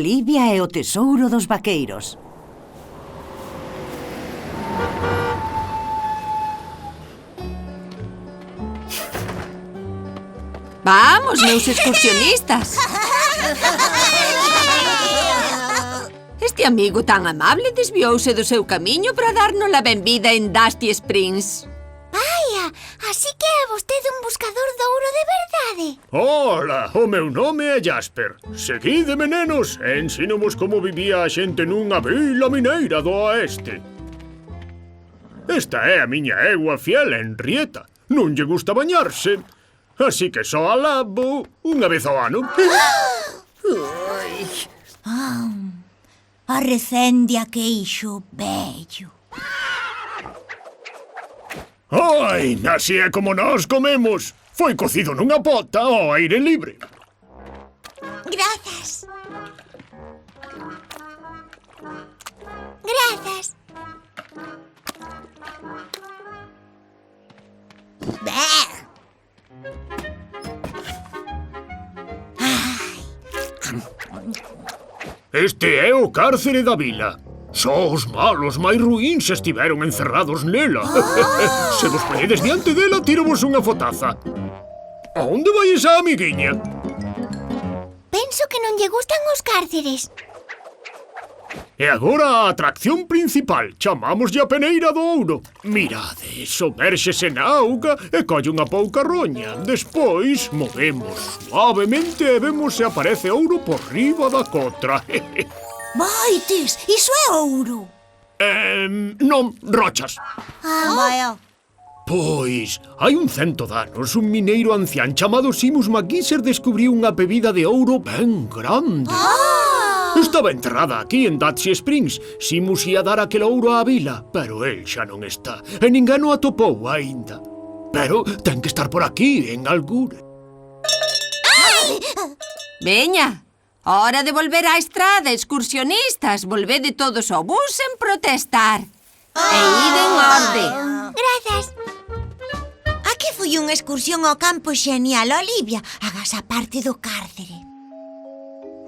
Olivia e o tesouro dos vaqueiros. Vamos, meus excursionistas. Este amigo tan amable desviouse do seu camiño para darnos a benvida en Dusty Springs. Vaia, así que é vostede un buscador de ouro de verdade. Ola, o meu nome é Jasper. Seguide, nenos, e ensinamos como vivía a xente nunha vila mineira do oeste. Esta é a miña egua fiel Henrietta. Non lle gusta bañarse, así que só a lavo unha vez ao ano. Arrecende a queixo bello. Ai, así é como nós comemos. Foi cocido nunha pota ao aire libre. Grazas. Grazas. Este é o cárcere da vila. Só os malos máis ruíns estiveron encerrados nela. Se vos poñedes diante dela, tirovos unha fotaza. A onde vai esa amiguiña? Penso que non lle gustan os cárceres. E agora a atracción principal. Chamámoslle a peneira do ouro. Mirade, somérxese na auga e colle unha pouca roña. Despois, movemos suavemente e vemos se aparece ouro por riba da cotra. Baites, iso é ouro. Non, rochas. Vaia. Pois, hai 100 anos, un mineiro ancián chamado Seamus McGeezer descubriu unha bebida de ouro ben grande. Estaba enterrada aquí en Dusty Springs. Seamus ia dar aquel ouro á vila, pero el xa non está. E ninguén o atopou aínda. Pero ten que estar por aquí, en Algure. Veña, hora de volver á estrada, excursionistas. Volvede todos ao bus en protestar. E ide en orde. Grazas. Aquí foi unha excursión ao campo xenial, Olivia. Hagas a parte do cárcere.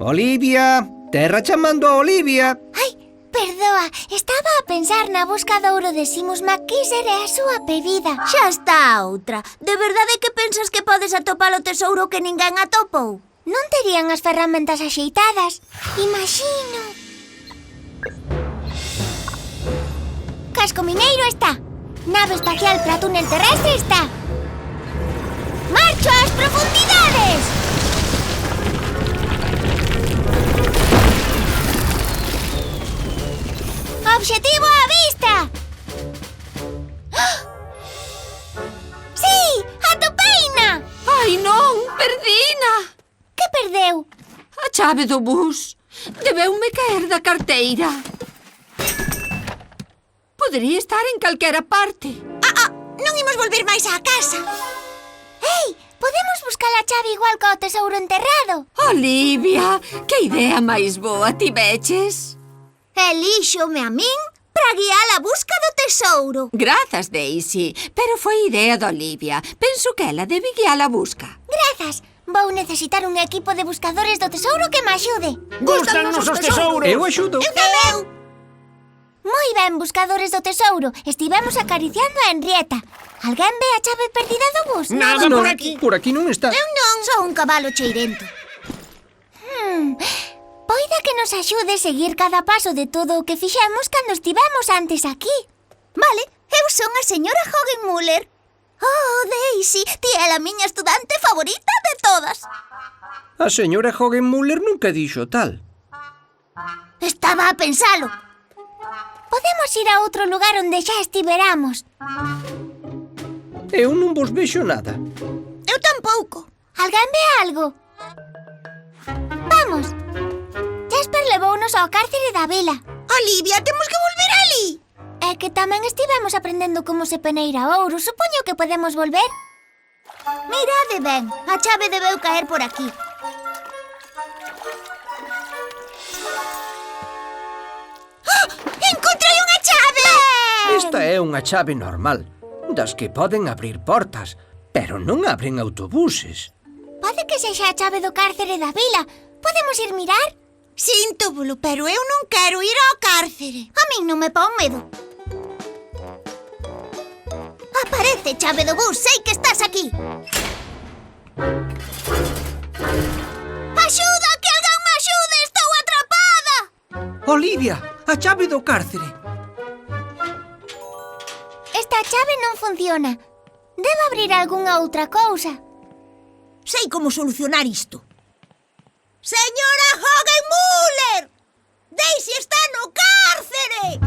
Olivia, terra chamando a Olivia. Ai, perdoa, estaba a pensar na busca de ouro de Seamus McGeezer e a súa bebida. Xa está outra. De verdade que pensas que podes atopar o tesouro que ninguén atopou? Non terían as ferramentas axeitadas. Imagino. Casco mineiro está. Nave espacial para túnel terrestre está. Marcho ás profundidades! Obxectivo á vista! Sí, atopeina! Ai, non, perdina. Que perdeu? A chave do bus. Debeume caer da carteira. Podería estar en calquera parte. Non imos volver máis á casa. Ei, podemos buscar a chave igual co tesouro enterrado. Olivia, que idea máis boa tiveches. Elíxome a min para guiar a busca do tesouro. Grazas, Daisy, pero foi idea de Olivia. Penso que ela debe guiar a busca. Grazas. Vou necesitar un equipo de buscadores do tesouro que me axude. Gústanos os tesouros. Eu axudo. Eu tamén. Moi ben, buscadores do tesouro. Estivemos acariciando a Henrietta. Alguén ve a chave perdida do bus? Nada Non, por aquí. por aquí non está. Eu non, sou un cabalo cheirento. Poida que nos axude seguir cada paso de todo o que fixemos cando estivemos antes aquí. Vale, eu son a señora Hogenmuller. Oh, Daisy, ti é a miña estudante favorita de todas. A señora Hogenmuller nunca dixo tal. Estaba a pensalo. Podemos ir a outro lugar onde xa estiveramos. Eu non vos vexo nada. Eu tampouco. Alguén ve algo? Vamos. Jasper levounos ao cárcere da vila. Olivia, temos que volver ali. É que tamén estivemos aprendendo como se peneira ouro. Supoño que podemos volver. Mirade ben, a chave debeu caer por aquí. ¡Ah! Encontrei unha chave! Esta é unha chave normal, das que poden abrir portas, pero non abren autobuses. Pode que sexa a chave do cárcere da vila. Podemos ir mirar? Síntobolo, pero eu non quero ir ao cárcere. A min non me pon medo. Aparece, chave do bus, sei que estás aquí. Axuda, que alguén me axude, estou atrapada. Olivia, a chave do cárcere. Esta chave non funciona. Debe abrir algunha outra cousa. Sei como solucionar isto. Señora Hogenmuller! Daisy está no cárcere!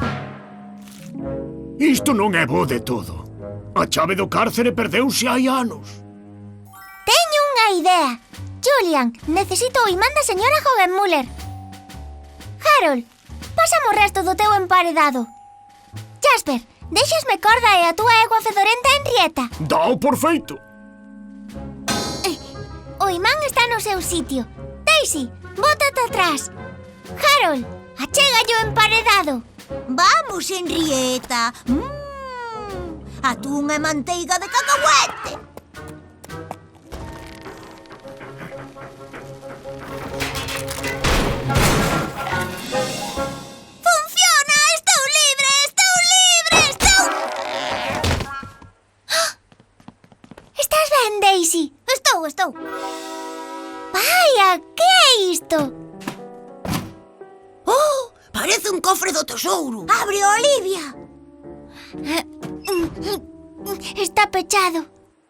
Isto non é bo de todo. A chave do cárcere perdeuse hai anos. Teño unha idea. Julian, necesito o imán da señora Hogenmuller. Harold, pásame o resto do teu emparedado. Jasper, deixasme corda e a túa egua fedorenta enrieta. Dao por feito. O imán está no seu sitio. Daisy, bótate atrás. Harold, achégalle o emparedado. Vamos, Henrietta. Atún e manteiga de cacahuete. ¡Funciona! ¡Estou libre! ¡Estou libre! ¡Estou... ¡Ah! Estás ben, Daisy? Estou. Vaya, que é isto? Oh, parece un cofre do tesouro. Abre, Olivia. Está pechado.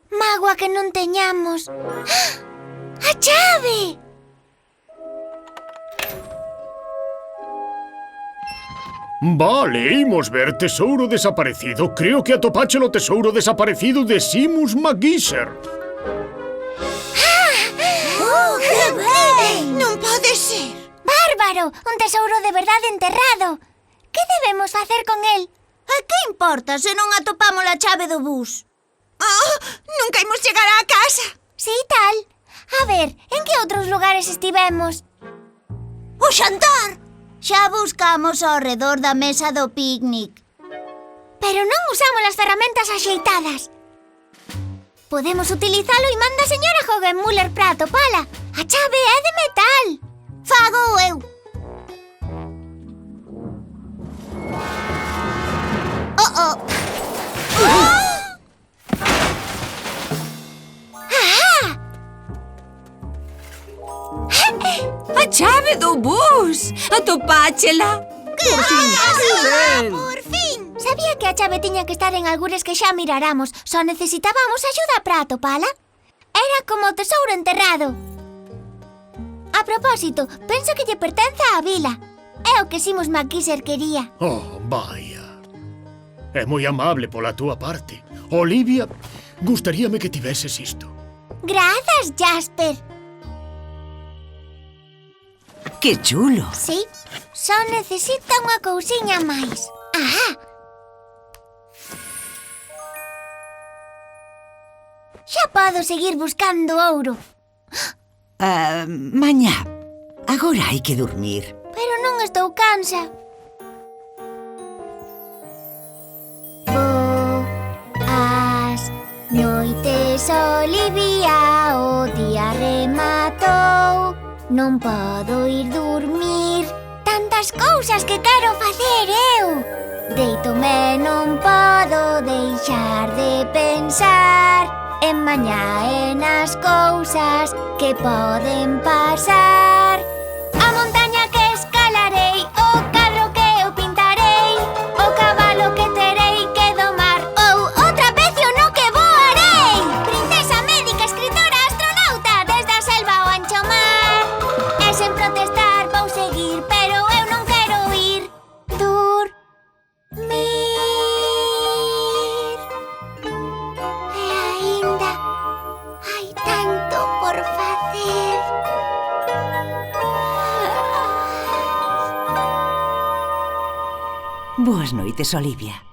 Mágoa que non teñamos. ¡Ah! A chave! Vale, imos ver tesouro desaparecido. Creo que atopache o tesouro desaparecido de Seamus McGeezer. Oh, que ben! Non pode ser. ¡Bárbaro! Un tesouro de verdade enterrado. Que debemos facer con el? E que importa se non atopamos a chave do bus? Nunca imos chegar á casa. Sí, tal. A ver, en que outros lugares estivemos? O xantar. Xa buscamos ao redor da mesa do picnic. Pero non usamos as ferramentas axeitadas. Podemos utilizar o imán da señora Hogenmuller para atopala. A chave é de metal. Fago eu. A chave do bus! Atopáchela! Ben. Por fin! Sabía que a chave tiña que estar en algures que xa miráramos. Só necesitábamos axuda para atopala. Era como o tesouro enterrado. A propósito, penso que lle pertence á vila. É o que Seamus McGeezer quería. Oh, vaya. É moi amable pola túa parte. Olivia, gustaríame que tiveses isto. Grazas, Jasper. ¡Qué chulo! Sí, só necesita unha cousiña máis. Ah! Xa podo seguir buscando ouro. Mañá. Agora hai que dormir. Pero non estou cansa. Boas noites, Olivia, o día rematou. Non podo ir dormir. Tantas cousas que quero facer eu. Deítome, non podo deixar de pensar en mañá e nas cousas que poden pasar. A montaña que escalarei, o cadro que eu pintarei, o cabalo que terei que domar, ou o trapecio no que voarei. Princesa, médica, escritora, astronauta, desde a selva ao ancho mar. E sen protestar vou seguir, pero eu non quero ir dormir. E aínda hai tanto por facer. Boas noites, Olivia.